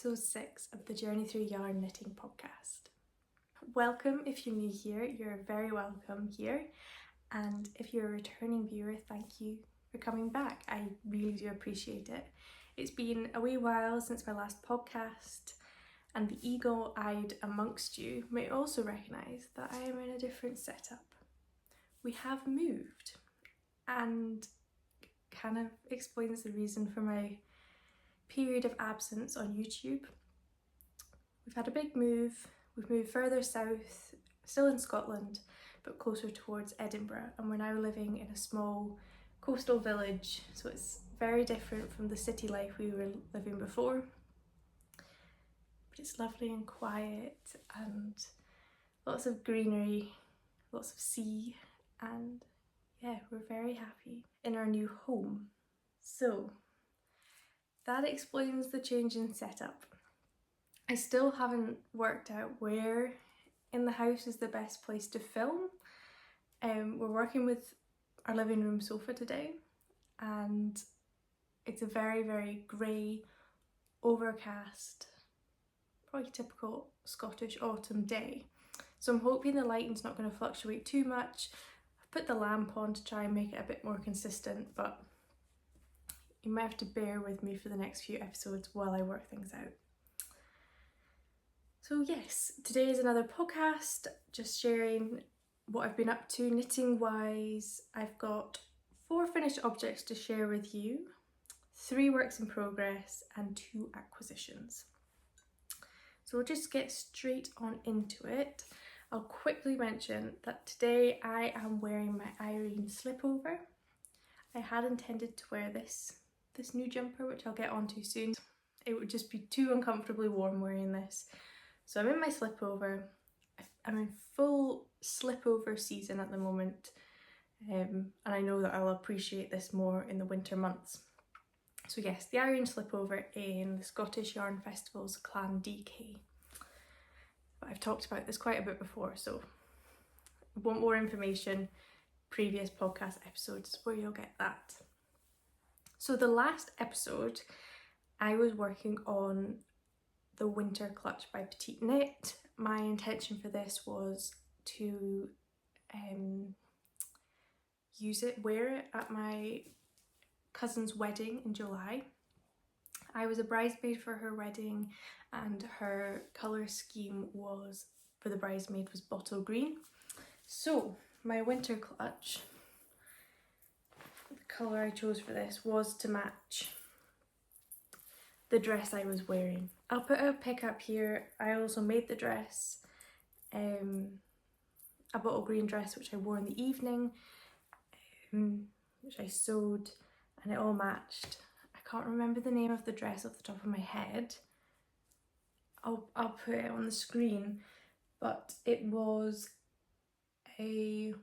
episode 6 of the Journey Through Yarn Knitting podcast. Welcome if you're new here, you're very welcome here. And if you're a returning viewer, thank you for coming back. I really do appreciate it. It's been a wee while since my last podcast, and the eagle-eyed amongst you may also recognise that I am in a different setup. We have moved, and kind of explains the reason for my period of absence on YouTube. We've had a big move. We've moved further south, still in Scotland, but closer towards Edinburgh, and we're now living in a small coastal village, so it's very different from the city life we were living before. But it's lovely and quiet and lots of greenery, lots of sea, and yeah, we're very happy in our new home. So that explains the change in setup. I still haven't worked out where in the house is the best place to film. We're working with our living room sofa today, and it's a very, very grey, overcast, probably typical Scottish autumn day. So I'm hoping the lighting's not going to fluctuate too much. I've put the lamp on to try and make it a bit more consistent, but you might have to bear with me for the next few episodes while I work things out. So yes, today is another podcast, just sharing what I've been up to knitting wise. I've got 4 finished objects to share with you, 3 works in progress and 2 acquisitions. So we'll just get straight on into it. I'll quickly mention that today I am wearing my Irene Slipover. I had intended to wear this new jumper, which I'll get onto soon. It would just be too uncomfortably warm wearing this. So I'm in my slipover. I'm in full slipover season at the moment, and I know that I'll appreciate this more in the winter months. So yes, the Irene Slipover in the Scottish Yarn Festival's Clan DK. But I've talked about this quite a bit before, so if you want more information, previous podcast episodes where you'll get that. So the last episode, I was working on the Winter Clutch by Petite knit. My intention for this was to wear it at my cousin's wedding in July. I was a bridesmaid for her wedding, and her colour scheme was, for the bridesmaid, was bottle green. So my Winter Clutch, the colour I chose for this was to match the dress I was wearing. I'll put a pic up here. I also made the dress, a bottle green dress which I wore in the evening, which I sewed, and it all matched. I can't remember the name of the dress off the top of my head. I'll put it on the screen, but it was a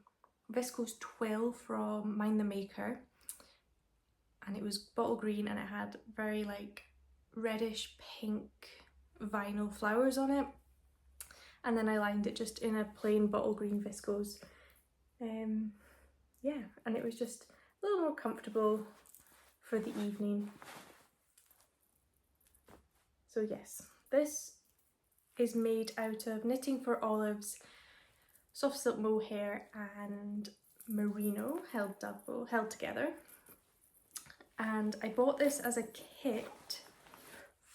viscose twill from Mind the Maker, and it was bottle green, and it had very like reddish pink vinyl flowers on it, and then I lined it just in a plain bottle green viscose. Yeah, and it was just a little more comfortable for the evening. So yes, this is made out of Knitting for Olive's soft silk mohair and merino held together, and I bought this as a kit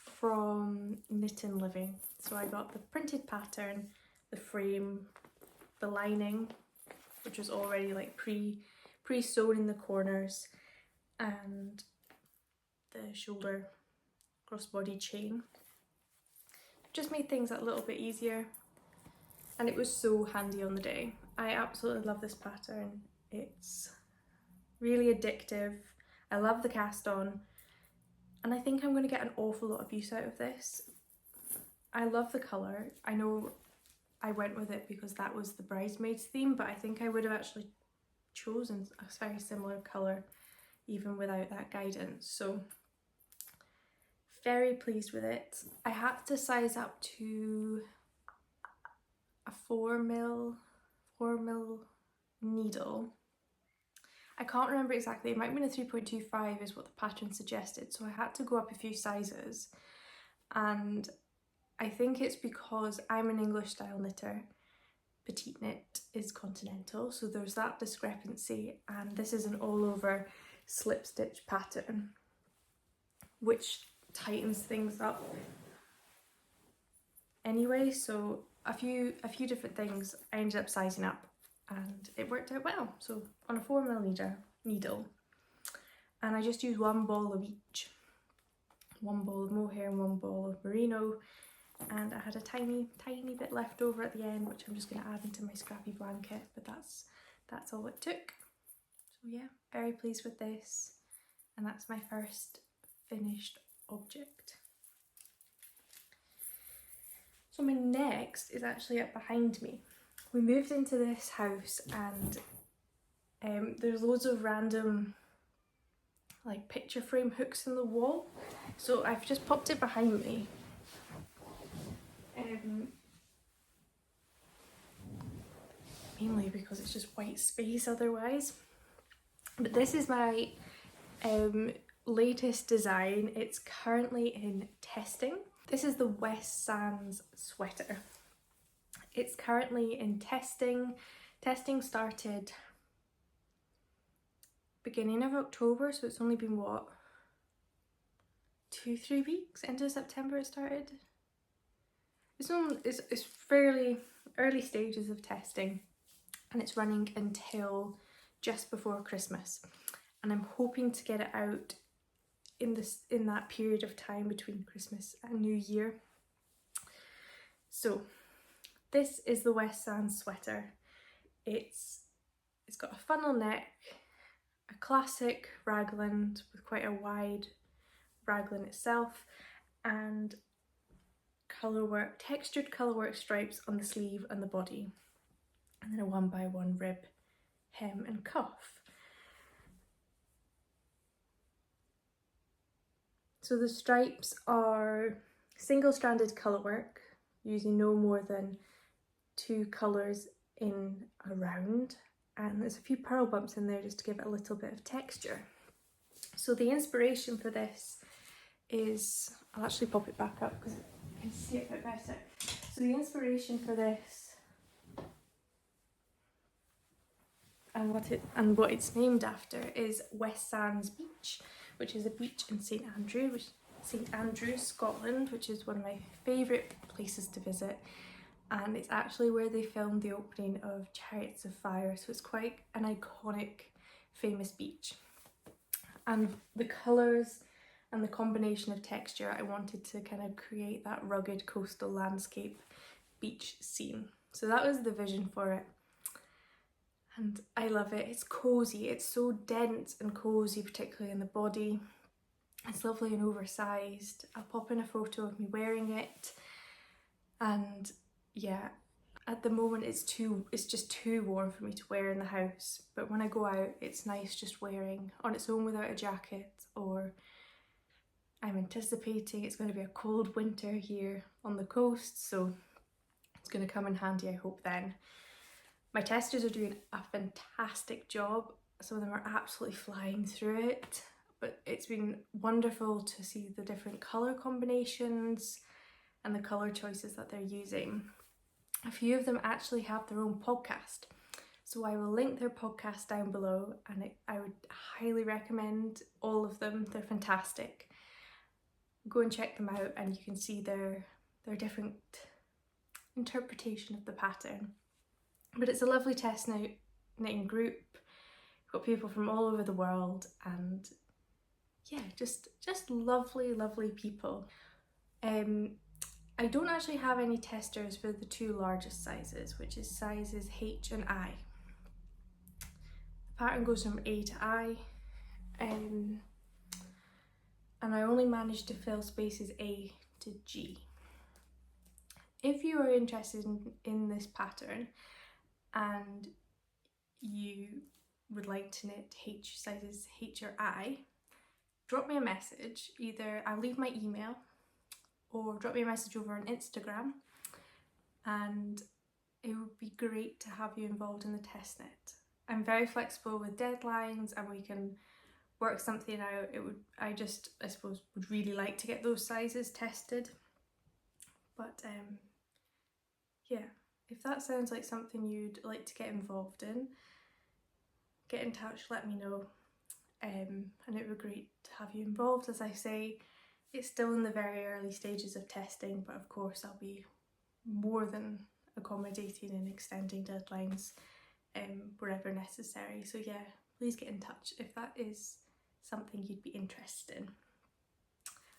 from Knit and Living. So I got the printed pattern, the frame, the lining, which was already like pre-sewn in the corners, and the shoulder crossbody chain. Just made things a little bit easier, and it was so handy on the day. I absolutely love this pattern. It's really addictive. I love the cast on, and I think I'm going to get an awful lot of use out of this. I love the colour. I know I went with it because that was the bridesmaid's theme, but I think I would have actually chosen a very similar colour even without that guidance. So very pleased with it. I had to size up to a 4mm needle. I can't remember exactly, it might have been a 3.25 is what the pattern suggested, so I had to go up a few sizes. and I think it's because I'm an English style knitter. Petite knit is continental, so there's that discrepancy, and this is an all over slip stitch pattern which tightens things up anyway. So a few different things I ended up sizing up and it worked out well. So on a 4mm needle, and I just used one ball of each, one ball of mohair and one ball of merino, and I had a tiny bit left over at the end, which I'm just going to add into my scrappy blanket, but that's all it took. So yeah, very pleased with this, and that's my first finished object. So my next is actually up behind me. We moved into this house and there's loads of random like picture frame hooks in the wall, so I've just popped it behind me. Mainly because it's just white space otherwise. But this is my latest design. It's currently in testing. This is the West Sands sweater. It's currently in testing. Testing started beginning of October, so it's only been what, 2-3 weeks into September it started. It's fairly early stages of testing, and it's running until just before Christmas, and I'm hoping to get it out in that period of time between Christmas and New Year. So this is the West Sands sweater. It's got a funnel neck, a classic raglan with quite a wide raglan itself, and textured colourwork stripes on the sleeve and the body, and then a 1x1 rib hem and cuff. So the stripes are single-stranded colourwork, using no more than 2 colours in a round, and there's a few purl bumps in there just to give it a little bit of texture. So the inspiration for this is, I'll actually pop it back up because I can see it a bit better. So the inspiration for this and what it's named after is West Sands Beach, which is a beach in St Andrews, Scotland, which is one of my favourite places to visit, and it's actually where they filmed the opening of Chariots of Fire, so it's quite an iconic, famous beach. And the colours and the combination of texture, I wanted to kind of create that rugged coastal landscape beach scene. So that was the vision for it. And I love it. It's cosy. It's so dense and cosy, particularly in the body. It's lovely and oversized. I'll pop in a photo of me wearing it. And yeah, at the moment it's just too warm for me to wear in the house. But when I go out, it's nice just wearing on its own without a jacket, or I'm anticipating it's going to be a cold winter here on the coast, so it's going to come in handy, I hope, then. My testers are doing a fantastic job. Some of them are absolutely flying through it, but it's been wonderful to see the different colour combinations and the colour choices that they're using. A few of them actually have their own podcast, so I will link their podcast down below, and I would highly recommend all of them. They're fantastic. Go and check them out and you can see their different interpretation of the pattern. But it's a lovely test knitting group. We've got people from all over the world, and yeah, just lovely people. I don't actually have any testers for the 2 largest sizes, which is sizes H and I. The pattern goes from A to I, and I only managed to fill spaces A to G. If you are interested in this pattern and you would like to knit sizes H or I, drop me a message. Either I'll leave my email, or drop me a message over on Instagram, and it would be great to have you involved in the test knit. I'm very flexible with deadlines, and we can work something out, I suppose would really like to get those sizes tested. But yeah, if that sounds like something you'd like to get involved in, get in touch, let me know. And it would be great to have you involved. As I say, it's still in the very early stages of testing, but of course I'll be more than accommodating and extending deadlines wherever necessary. So yeah, please get in touch if that is something you'd be interested in.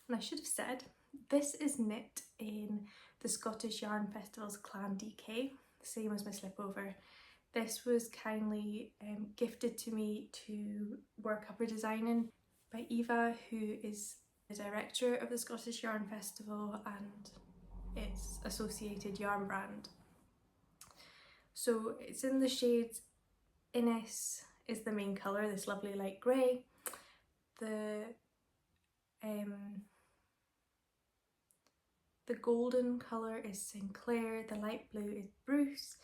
And I should have said, this is knit in the Scottish Yarn Festival's Clan DK, the same as my slipover. This was kindly gifted to me to work cover designing by Eva, who is the director of the Scottish Yarn Festival and its associated yarn brand. So it's in the shades Innes is the main colour, this lovely light grey. The golden colour is Sinclair, the light blue is Bruce,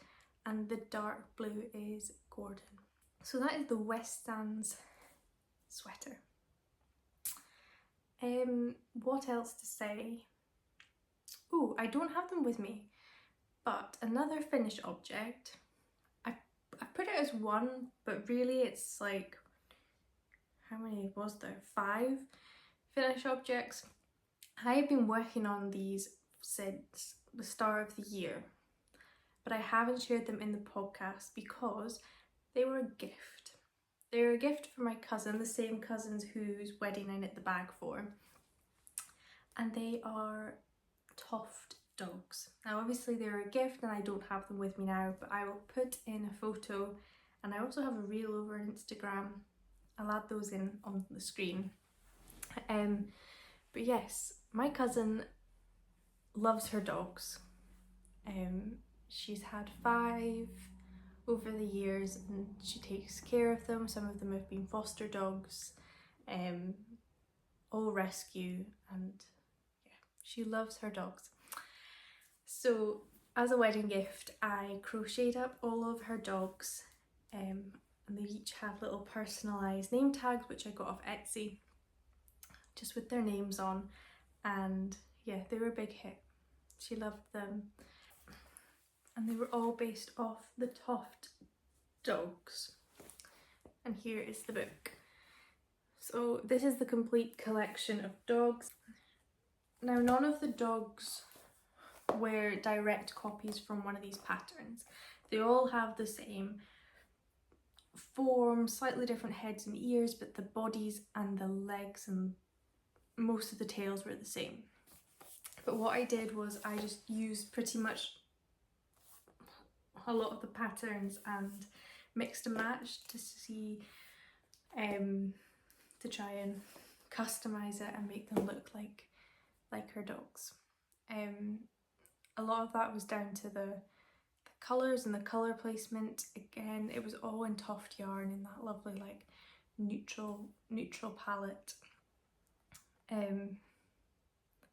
and the dark blue is Gordon. So that is the West Stands sweater. What else to say? Oh, I don't have them with me, but another finished object. I put it as one, but really it's like, how many was there? 5 finished objects. I have been working on these since the start of the year, but I haven't shared them in the podcast because they were a gift. They were a gift for my cousin, the same cousins whose wedding I knit the bag for. And they are Toft Dogs. Now obviously they're a gift and I don't have them with me now, but I will put in a photo, and I also have a reel over on Instagram. I'll add those in on the screen. But yes, my cousin loves her dogs. She's had 5 over the years and she takes care of them. Some of them have been foster dogs, all rescue, and yeah, she loves her dogs. So as a wedding gift, I crocheted up all of her dogs, and they each have little personalised name tags which I got off Etsy, just with their names on, and yeah, they were a big hit. She loved them, and they were all based off the Toft Dogs. And here is the book. So this is the complete collection of dogs. Now none of the dogs were direct copies from one of these patterns. They all have the same form, slightly different heads and ears, but the bodies and the legs and most of the tails were the same. But what I did was I just used pretty much a lot of the patterns and mixed and matched to see, to try and customize it and make them look like her dogs. A lot of that was down to the colours and the colour placement. Again, it was all in Toft yarn in that lovely like neutral palette. But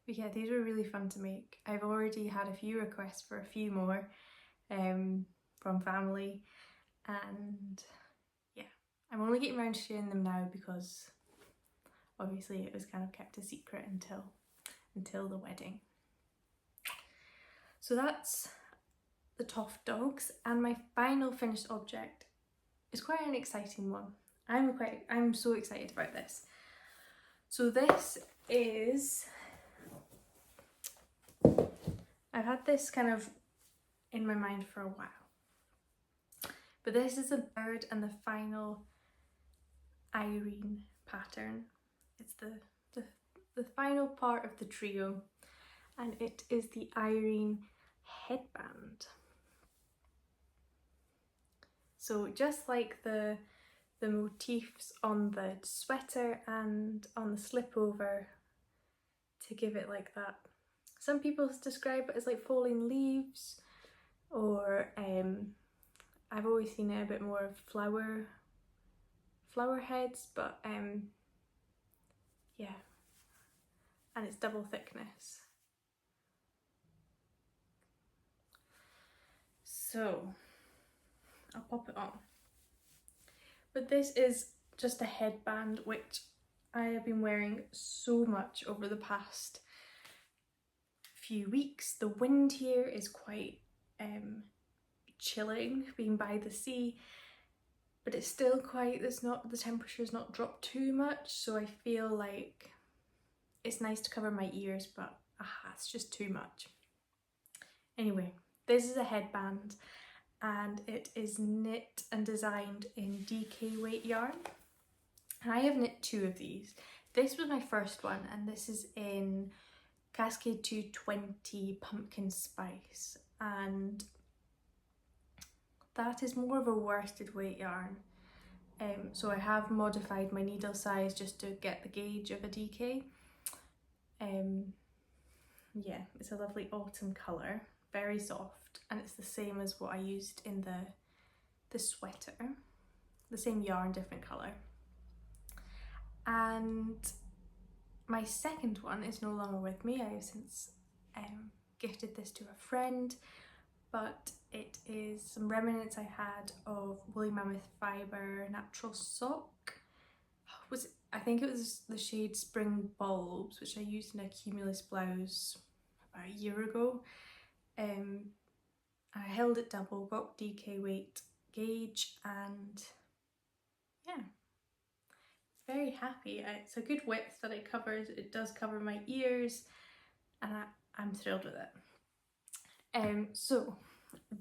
yeah, these were really fun to make. I've already had a few requests for a few more from family, and yeah, I'm only getting around to sharing them now because obviously it was kind of kept a secret until the wedding. So that's the Toft Dogs, and my final finished object is quite an exciting one. I'm so excited about this. So this is, I've had this kind of in my mind for a while, but this is the third and the final Irene pattern. It's the final part of the trio, and it is the Irene Headband. So just like the motifs on the sweater and on the slipover, to give it like that. Some people describe it as like falling leaves, or I've always seen it a bit more of flower heads, but yeah, and it's double thickness. So I'll pop it on. But this is just a headband which I have been wearing so much over the past few weeks. The wind here is quite chilling, being by the sea, but it's still quite, the temperature's not dropped too much, so I feel like it's nice to cover my ears, but it's just too much. Anyway, this is a headband and it is knit and designed in DK weight yarn. And I have knit 2 of these. This was my first one, and this is in Cascade 220 Pumpkin Spice, and that is more of a worsted weight yarn. So I have modified my needle size just to get the gauge of a DK. Yeah, it's a lovely autumn colour, very soft, and it's the same as what I used in the Sweateer. The same yarn, different colour. And my second one is no longer with me. I have since gifted this to a friend, but it is some remnants I had of Woolly Mammoth Fibre Natural Sock. I think it was the shade Spring Bulbs, which I used in a Cumulus blouse about a year ago. I held it double, got DK weight gauge, and yeah, very happy. It's a good width that it covers. It does cover my ears, and I'm thrilled with it. So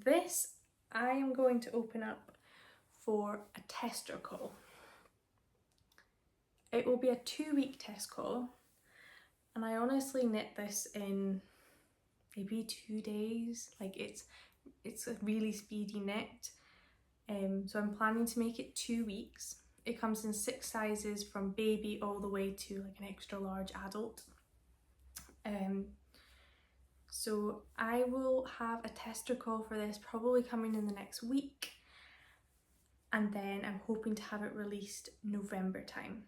this I am going to open up for a tester call. It will be a 2-week test call, and I honestly knit this in maybe 2 days. Like it's a really speedy knit. So I'm planning to make it 2 weeks. It comes in 6 sizes from baby all the way to like an extra large adult. So I will have a tester call for this probably coming in the next week, and then I'm hoping to have it released November time.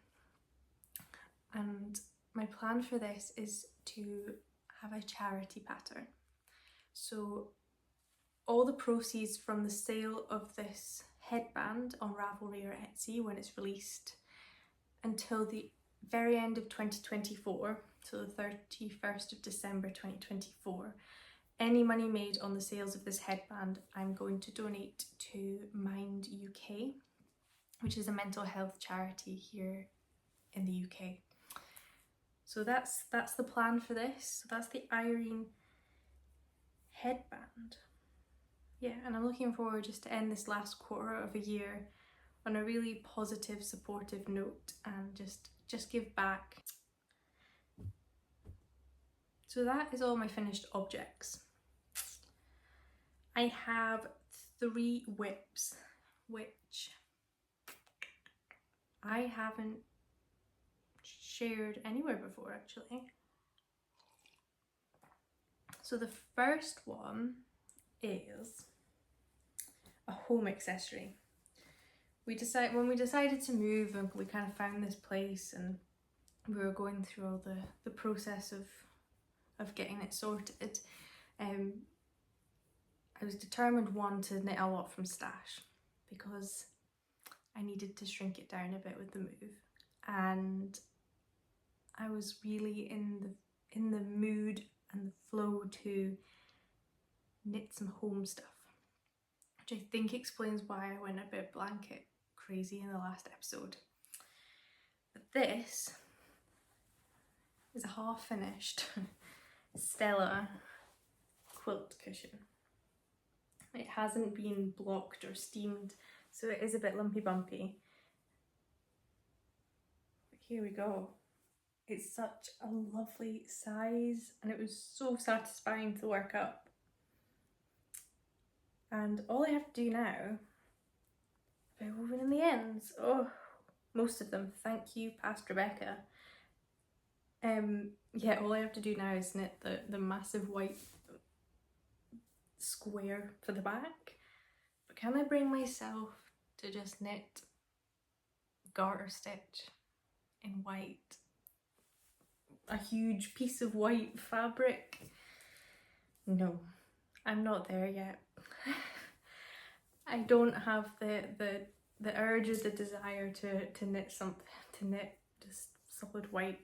And my plan for this is to have a charity pattern. So all the proceeds from the sale of this headband on Ravelry or Etsy when it's released until the very end of 2024, so the 31st of December 2024, any money made on the sales of this headband I'm going to donate to Mind UK, which is a mental health charity here in the UK. So that's the plan for this. So that's the Irene Headband. Yeah, and I'm looking forward just to end this last quarter of a year on a really positive, supportive note, and just give back. So that is all my finished objects. I have 3 whips, which I haven't shared anywhere before actually. So the first one is a home accessory. When we decided to move, and we kind of found this place, and we were going through all the process of getting it sorted, I was determined, one, to knit a lot from stash because I needed to shrink it down a bit with the move, and I was really in the mood and the flow to knit some home stuff, which I think explains why I went a bit blanket crazy in the last episode. But this is a half finished Stella Quilt cushion. It hasn't been blocked or steamed, so it is a bit lumpy bumpy. But here we go. It's such a lovely size, and it was so satisfying to work up. And all I have to do now, they're woven in the ends. Oh, most of them. Thank you, past Rebecca. Yeah, all I have to do now is knit the massive white square for the back. But can I bring myself to just knit garter stitch in white? A huge piece of white fabric? No, I'm not there yet. I don't have the the urge or the desire to knit something, to knit just solid white,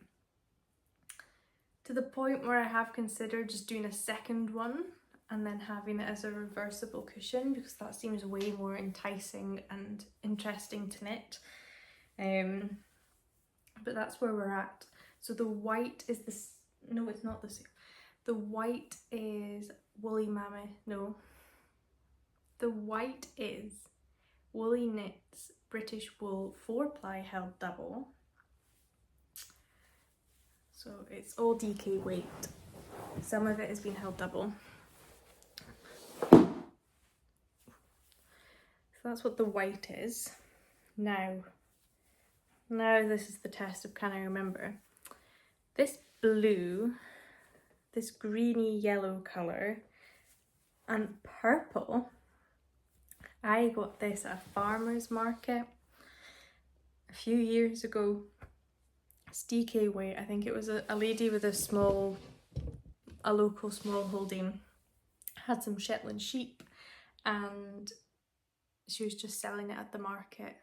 to the point where I have considered just doing a second one and then having it as a reversible cushion, because that seems way more enticing and interesting to knit. But that's where we're at. So the white is this, no, it's not the same. The white is Woolly Mammoth, no. The white is Woolly Knits British Wool 4-ply held double. So it's all DK weight. Some of it has been held double. So that's what the white is. Now this is the test of can I remember. This blue, this greeny yellow colour, and purple, I got this at a farmer's market a few years ago. It's DK weight. I think it was a lady with a local small holding, had some Shetland sheep, and she was just selling it at the market,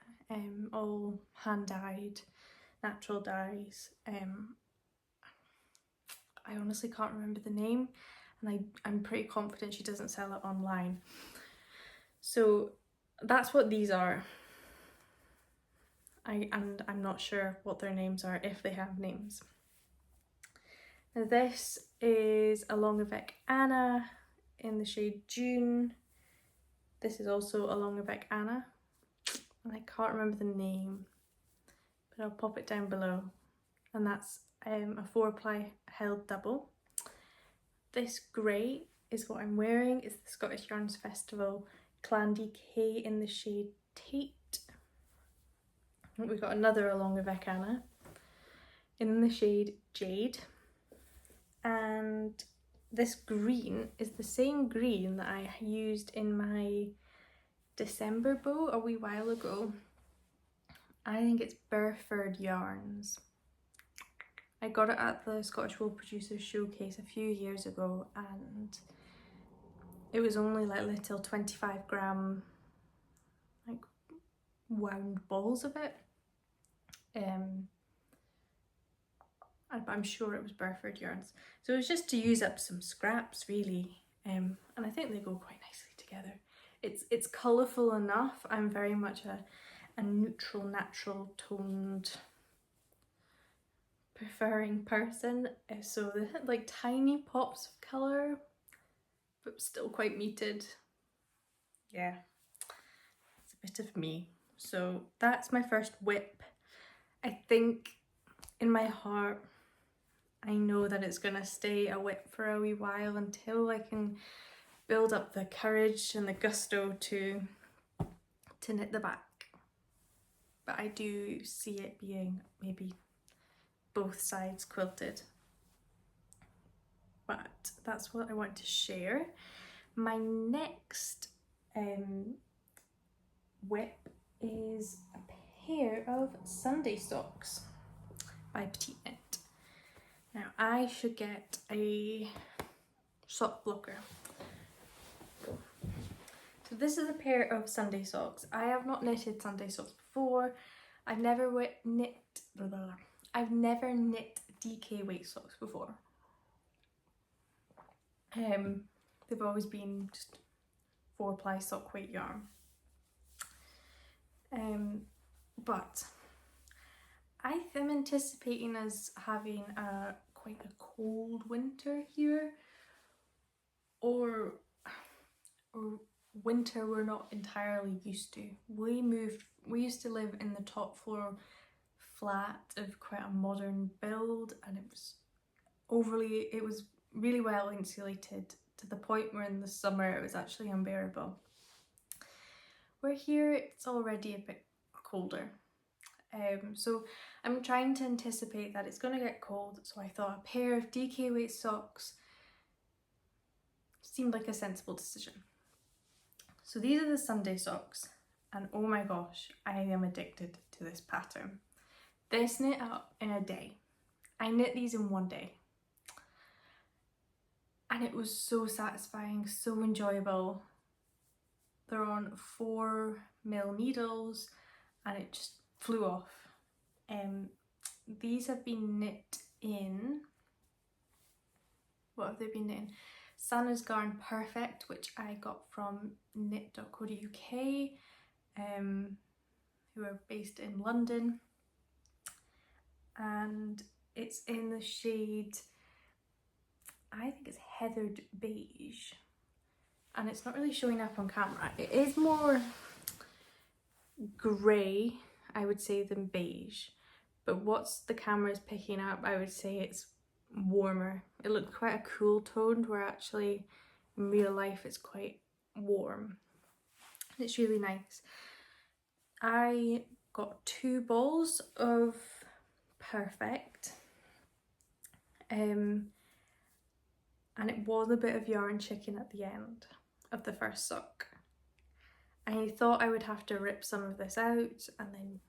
all hand dyed, natural dyes. I honestly can't remember the name, and I'm pretty confident she doesn't sell it online. So that's what these are. I'm not sure what their names are, if they have names. Now this is a Longavec Anna in the shade June. This is also a Longavec Anna, and I can't remember the name, but I'll pop it down below. And that's a 4-ply held double. This grey is what I'm wearing. It's the Scottish Yarns Festival Clan DK in the shade Tate. We've got another Longavec Anna in the shade Jade. And this green is the same green that I used in my December bow a wee while ago. I think it's Burford Yarns. I got it at the Scottish Wool Producers Showcase a few years ago, and it was only like little 25 gram like wound balls of it. I'm sure it was Burford Yarns. So it was just to use up some scraps really, and I think they go quite nicely together. It's colourful enough. I'm very much a neutral, natural toned preferring person, so they had like tiny pops of colour but still quite muted. Yeah, it's a bit of me. So that's my first whip. I think in my heart I know that it's gonna stay a whip for a wee while until I can build up the courage and the gusto to knit the back. But I do see it being maybe both sides quilted. But that's what I want to share. My next whip is a pair of Sunday socks by Petite Knit. Now I should get a sock blocker. So this is a pair of Sunday socks. I have not knitted Sunday socks before. I've never knit DK weight socks before. They've always been just 4-ply sock weight yarn. But I am anticipating us having quite a cold winter here, or winter we're not entirely used to. We used to live in the top floor flat of quite a modern build, and it was really well insulated to the point where in the summer it was actually unbearable. We're here, it's already a bit colder. So I'm trying to anticipate that it's going to get cold, so I thought a pair of DK weight socks seemed like a sensible decision. So these are the Sunday socks, and oh my gosh, I am addicted to this pattern. This knit up in a day. I knit these in one day. And it was so satisfying, so enjoyable. They're on 4mm needles. and it just flew off. These have been knit in, what have they been knit in? Santa's Garn Perfect, which I got from knit.co.uk, who are based in London, and it's in the shade, I think it's Heathered Beige, and it's not really showing up on camera. It is more grey, I would say, than beige, but what's the camera's picking up, I would say it's warmer. It looked quite a cool tone, where actually in real life it's quite warm. It's really nice. I got 2 balls of Perfect, and it was a bit of yarn chicken at the end of the first sock. I thought I would have to rip some of this out and then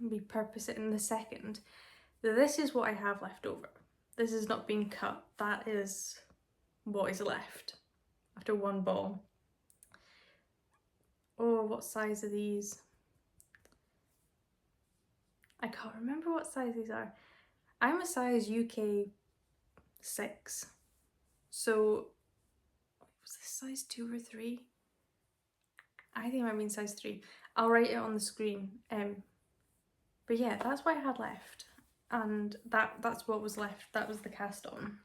repurpose it in the second. This is what I have left over. This has not been cut. That is what is left after 1 ball. Oh, what size are these? I can't remember what size these are. I'm a size UK 6. So, was this size 2 or 3? I think I mean size 3. I'll write it on the screen. But yeah, that's what I had left. And that's what was left. That was the cast on.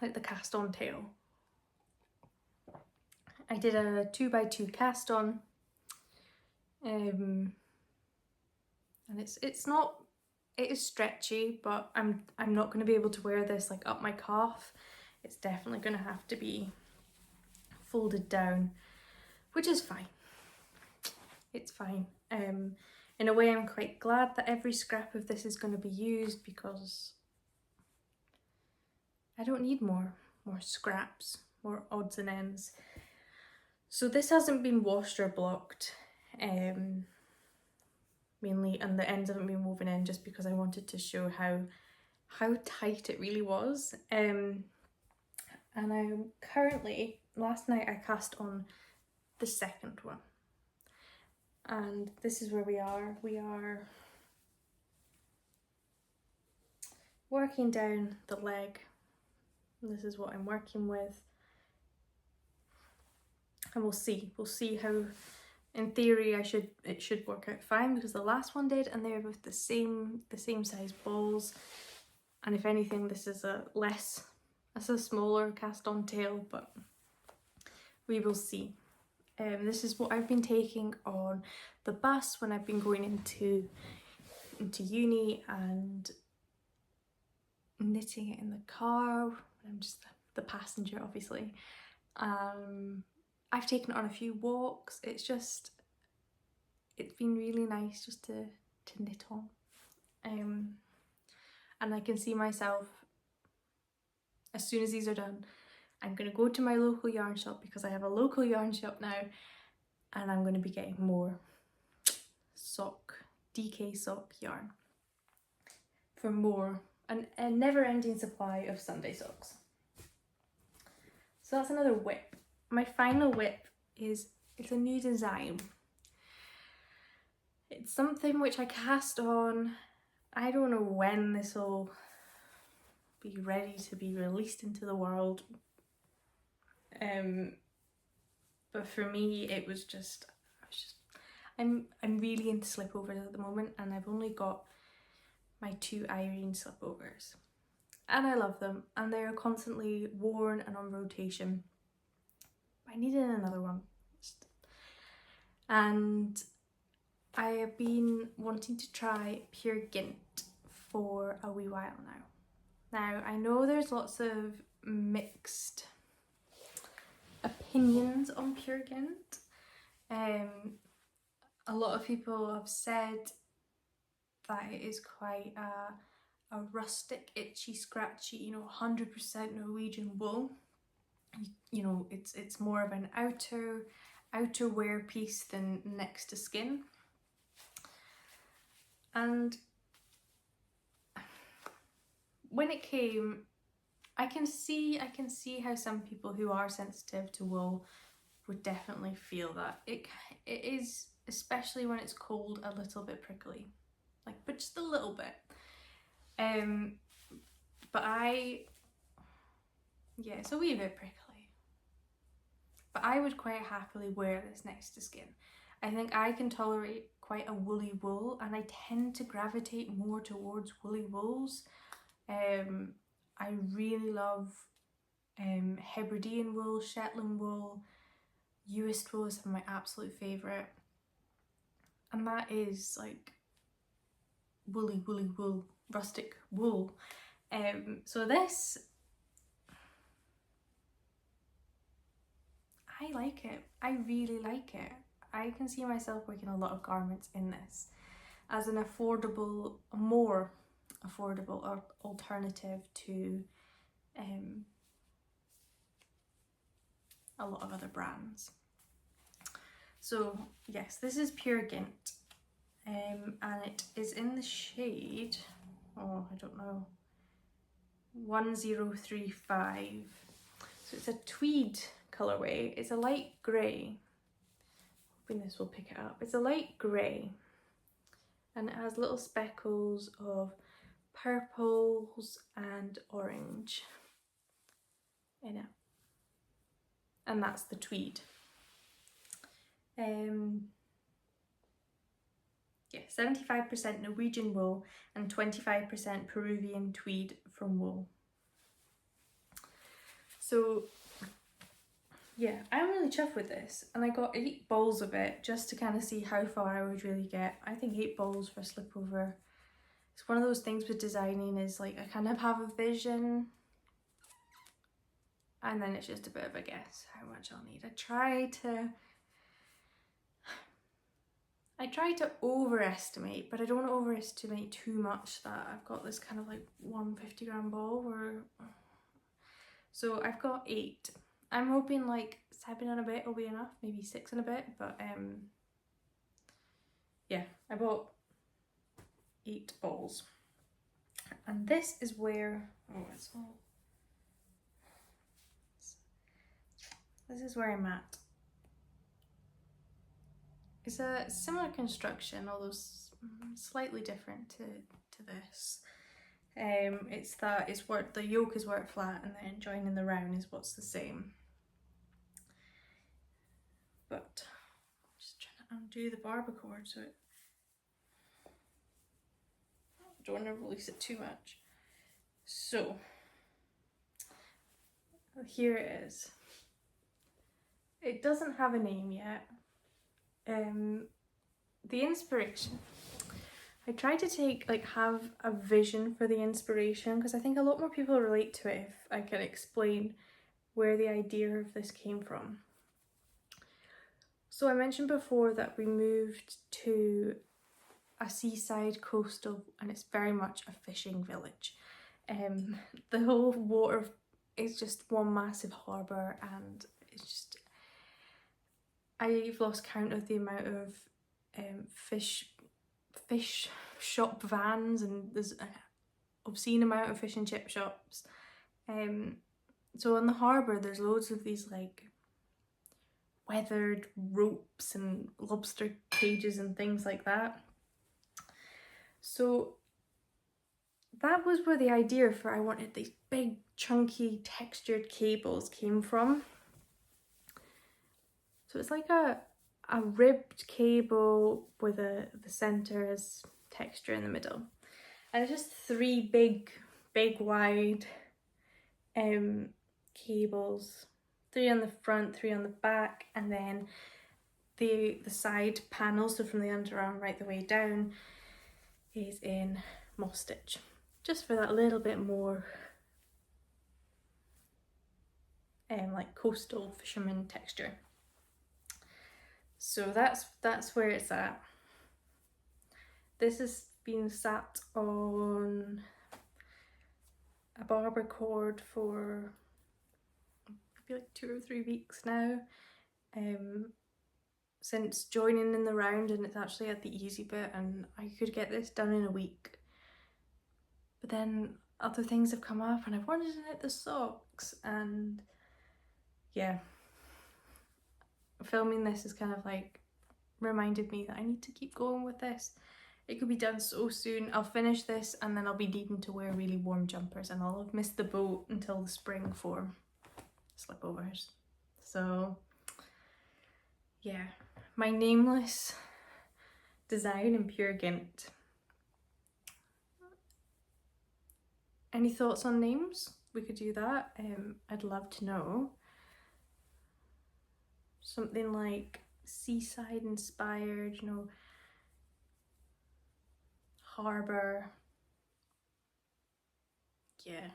Like the cast on tail. I did a 2x2 cast on. And it's not, it is stretchy, but I'm not going to be able to wear this like up my calf. It's definitely going to have to be folded down, which is fine. It's fine. In a way, I'm quite glad that every scrap of this is going to be used, because I don't need more scraps, more odds and ends. So this hasn't been washed or blocked, mainly, and the ends haven't been woven in, just because I wanted to show how tight it really was. And I'm currently, last night I cast on the second one. And this is where we are. We are working down the leg. This is what I'm working with. And we'll see how, in theory, it should work out fine, because the last one did, and they're both the same size balls. And if anything, this is a smaller cast on tail, but we will see. This is what I've been taking on the bus when I've been going into uni, and knitting it in the car. I'm just the passenger, obviously. I've taken it on a few walks. It's been really nice just to knit on. And I can see myself, as soon as these are done, I'm going to go to my local yarn shop, because I have a local yarn shop now, and I'm going to be getting more DK sock yarn for more, a never-ending supply of Sunday socks. So that's another whip. My final whip it's a new design. It's something which I cast on. I don't know when this will be ready to be released into the world. But for me, I'm really into slipovers at the moment, and I've only got my 2 Irene Slipovers, and I love them, and they're constantly worn and on rotation. I needed another one, and I have been wanting to try Pure Gint for a wee while now. Now, I know there's lots of mixed opinions on Pure Gint. A lot of people have said that it is quite a rustic, itchy, scratchy, 100% Norwegian wool. It's more of an outer wear piece than next to skin. And when it came, I can see how some people who are sensitive to wool would definitely feel that. It is especially when it's cold, a little bit prickly, like, but just a little bit. But yeah, it's a wee bit prickly. But I would quite happily wear this next to skin. I think I can tolerate quite a woolly wool, and I tend to gravitate more towards woolly wools. I really love Hebridean wool, Shetland wool, Uist wool is some of my absolute favourite. And that is like woolly wool, rustic wool. So this, I like it. I really like it. I can see myself working a lot of garments in this as an affordable, more affordable alternative to a lot of other brands. So yes, this is Pure Gint, and it is in the shade, oh, I don't know, 1035. So it's a tweed colourway. It's a light grey. Hoping this will pick it up. It's a light grey, and it has little speckles of purples and orange in it. And that's the tweed. Yeah, 75% Norwegian wool and 25% Peruvian tweed from wool. So yeah, I'm really chuffed with this, and I got 8 balls of it just to kind of see how far I would really get. I think 8 balls for a slipover. It's one of those things with designing is like I kind of have a vision, and then it's just a bit of a guess how much I'll need. I try to overestimate, but I don't want to overestimate too much that I've got this kind of like 150 gram ball so I've got 8. I'm hoping like 7 and a bit will be enough, maybe 6 and a bit, but yeah, I bought 8 balls. And this is where, this is where I'm at. It's a similar construction, although slightly different to this. It's where the yoke is worked flat, and then joining the round is what's the same. But I'm just trying to undo the barber cord so it, I don't want to release it too much. So here it is. It doesn't have a name yet. The inspiration, I tried to have a vision for the inspiration, because I think a lot more people relate to it if I can explain where the idea of this came from. So I mentioned before that we moved to a seaside coastal, and it's very much a fishing village. The whole water is just one massive harbour, and it's just, I've lost count of the amount of fish shop vans, and there's an obscene amount of fish and chip shops. So on the harbour there's loads of these like weathered ropes and lobster cages and things like that. So that was where the idea for I wanted these big chunky textured cables came from. So it's like a ribbed cable with the centre as texture in the middle, and it's just 3 big wide cables, 3 on the front, 3 on the back, and then the side panel, so from the underarm right the way down, is in moss stitch, just for that little bit more like coastal fisherman texture. So that's where it's at. This has been sat on a barber cord for maybe like 2 or 3 weeks now, since joining in the round, and it's actually at the easy bit, and I could get this done in a week. But then other things have come up, and I've wanted to knit the socks, and yeah, filming this is kind of like reminded me that I need to keep going with this. It could be done so soon. I'll finish this and then I'll be needing to wear really warm jumpers, and I'll have missed the boat until the spring for slipovers. So yeah, my nameless design in pure Gint. Any thoughts on names? We could do that. I'd love to know. Something like seaside inspired, you know, harbour. Yeah.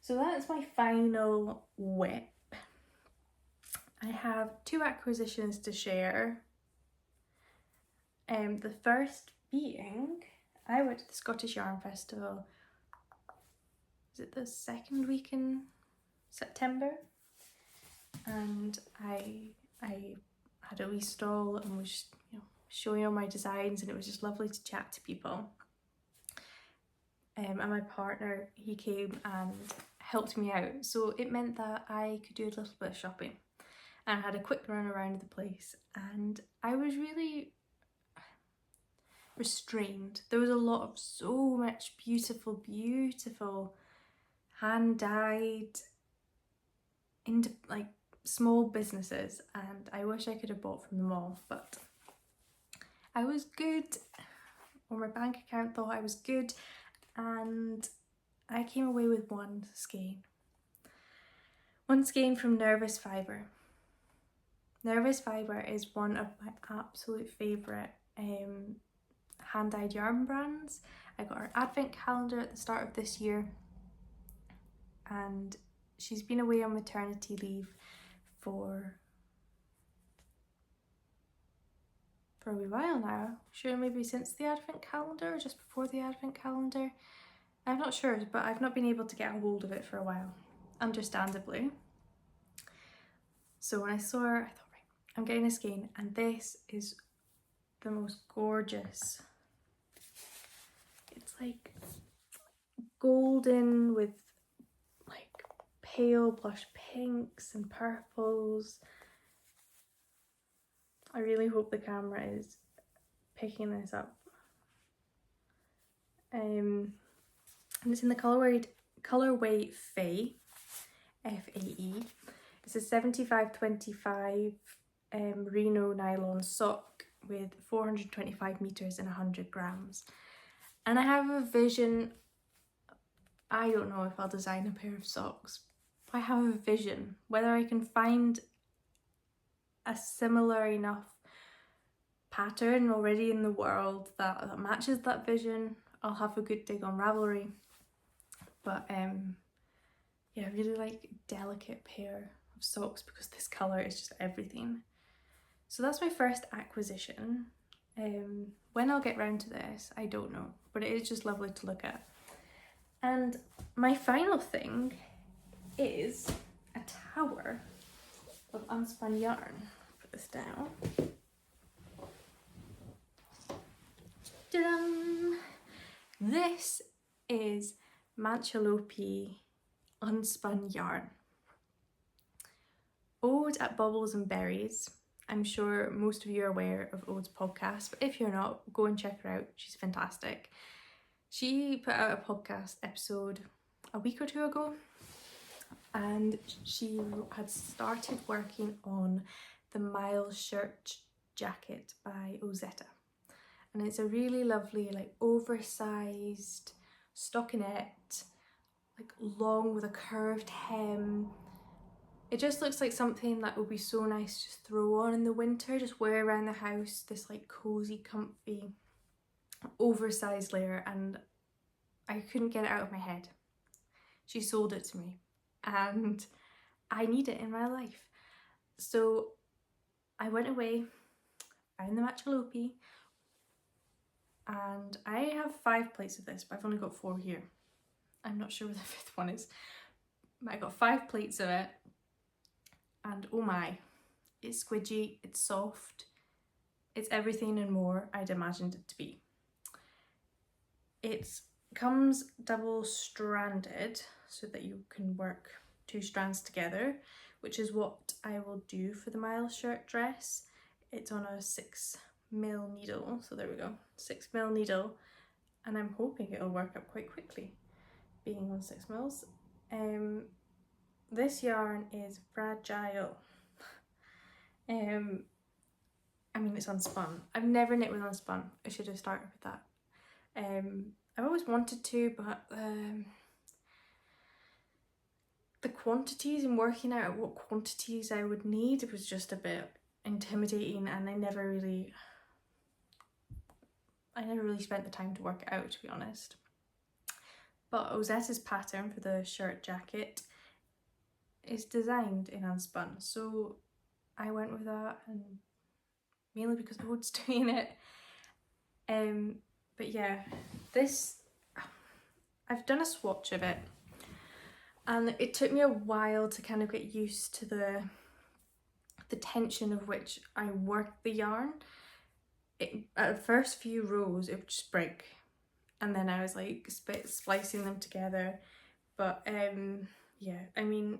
So that's my final whip. I have 2 acquisitions to share. The first being, I went to the Scottish Yarn Festival. Is it the second week in September? And I had a wee stall and was, you know, showing all my designs, and it was just lovely to chat to people. And my partner, he came and helped me out, so it meant that I could do a little bit of shopping. And I had a quick run around the place, and I was really restrained. There was a lot of so much beautiful hand dyed into like small businesses, and I wish I could have bought from them all, but I was good, or my bank account thought I was good, and I came away with one skein. One skein from Nervous Fibre. Nervous Fibre is one of my absolute favourite hand-dyed yarn brands. I got her advent calendar at the start of this year, and she's been away on maternity leave for a wee while now. Sure, maybe since the advent calendar or just before the advent calendar. I'm not sure, but I've not been able to get a hold of it for a while, understandably. So when I saw her, I thought, right, I'm getting a skein, and this is the most gorgeous. It's like golden with like pale blush pinks and purples. I really hope the camera is picking this up. And it's in the colorway Fae, F-A-E. It's a 75-25 merino nylon sock with 425 meters and 100 grams. And I have a vision. I don't know if I'll design a pair of socks. I have a vision. Whether I can find a similar enough pattern already in the world that matches that vision, I'll have a good dig on Ravelry. But yeah, I really like a delicate pair of socks because this colour is just everything. So that's my first acquisition. When I'll get round to this, I don't know, but it is just lovely to look at. And my final thing is a tower of unspun yarn. Put this down. Ta-da! This is Manchalope unspun yarn. Ode at Bubbles and Berries. I'm sure most of you are aware of Ode's podcast, but if you're not, go and check her out. She's fantastic. She put out a podcast episode a week or 2 ago, and she had started working on the Miles shirt jacket by Ozetta. And it's a really lovely, like oversized stockinette, like long with a curved hem. It just looks like something that would be so nice to throw on in the winter, just wear around the house, this like cozy, comfy, oversized layer, and I couldn't get it out of my head. She sold it to me and I need it in my life. So I went away, found the Manchalope, and I have 5 plates of this, but I've only got 4 here. I'm not sure where the 5th one is, but I got 5 plates of it. And oh my, it's squidgy, it's soft, it's everything and more I'd imagined it to be. It comes double stranded so that you can work 2 strands together, which is what I will do for the Miles shirt dress. It's on a 6mm needle, so there we go, 6mm needle, and I'm hoping it'll work up quite quickly, being on 6mm. This yarn is fragile. I mean, it's unspun. I've never knit with unspun. I should have started with that. I've always wanted to, but the quantities and working out what quantities I would need was just a bit intimidating, and I never really spent the time to work it out, to be honest. But Ozette's pattern for the shirt jacket is designed in unspun, so I went with that, and mainly because Ode's doing it. But yeah, this, I've done a swatch of it, and it took me a while to kind of get used to the tension of which I work the yarn. At the first few rows it would just break, and then I was like splicing them together. But yeah, I mean,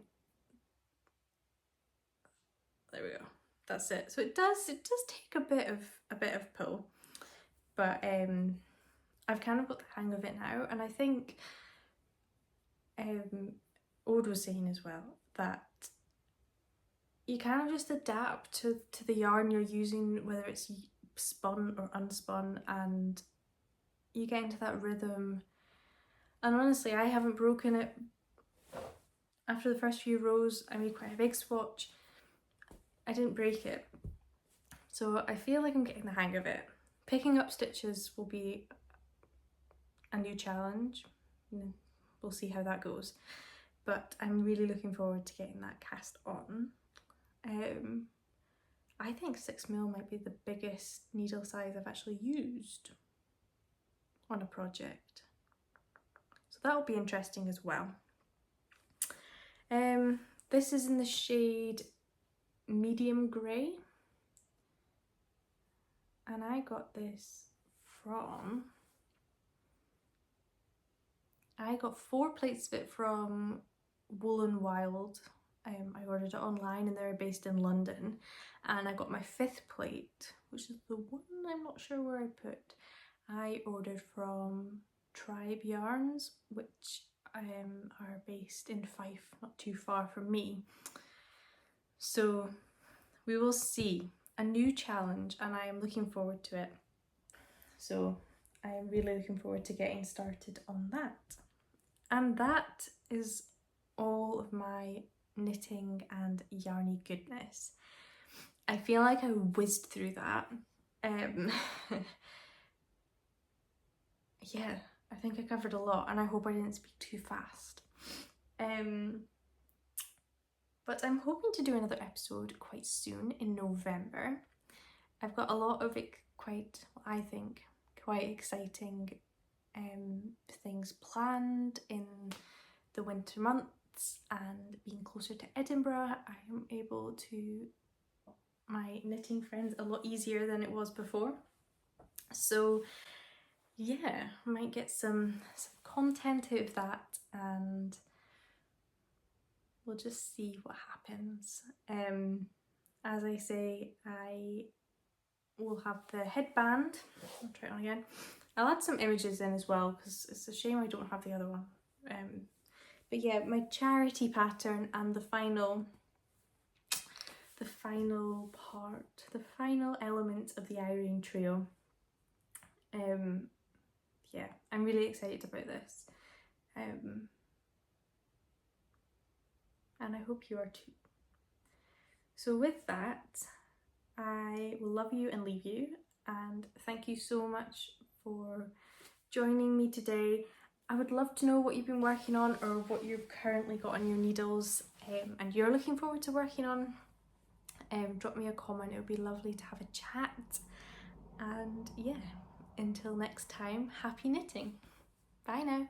there we go, that's it. So it does take a bit of pull, but I've kind of got the hang of it now, and I think Ode was saying as well that you kind of just adapt to the yarn you're using, whether it's spun or unspun, and you get into that rhythm. And honestly, I haven't broken it. After the first few rows, I made quite a big swatch. I didn't break it. So I feel like I'm getting the hang of it. Picking up stitches will be a new challenge. We'll see how that goes. But I'm really looking forward to getting that cast on. I think 6mm might be the biggest needle size I've actually used on a project. So that'll be interesting as well. This is in the shade medium grey, and I got this from, I got 4 plates of it from Wool and Wild. I ordered it online, and they're based in London, and I got my 5th plate, which is the one I'm not sure where I put. I ordered from Tribe Yarns, which are based in Fife, not too far from me. So we will see. A new challenge, and I am looking forward to it. So I am really looking forward to getting started on that. And that is all of my knitting and yarny goodness. I feel like I whizzed through that. Yeah, I think I covered a lot, and I hope I didn't speak too fast. But I'm hoping to do another episode quite soon in November. I've got a lot of quite exciting things planned in the winter months, and being closer to Edinburgh, I am able to my knitting friends a lot easier than it was before. So yeah, I might get some content out of that, and we'll just see what happens. As I say, I will have the headband. I'll try it on again. I'll add some images in as well, because it's a shame I don't have the other one. But yeah, my charity pattern and the final element of the Irene trio. Yeah, I'm really excited about this. And I hope you are too. So with that, I will love you and leave you, and thank you so much for joining me today. I would love to know what you've been working on, or what you've currently got on your needles and you're looking forward to working on. Drop me a comment, it would be lovely to have a chat. And yeah, until next time, happy knitting. Bye now.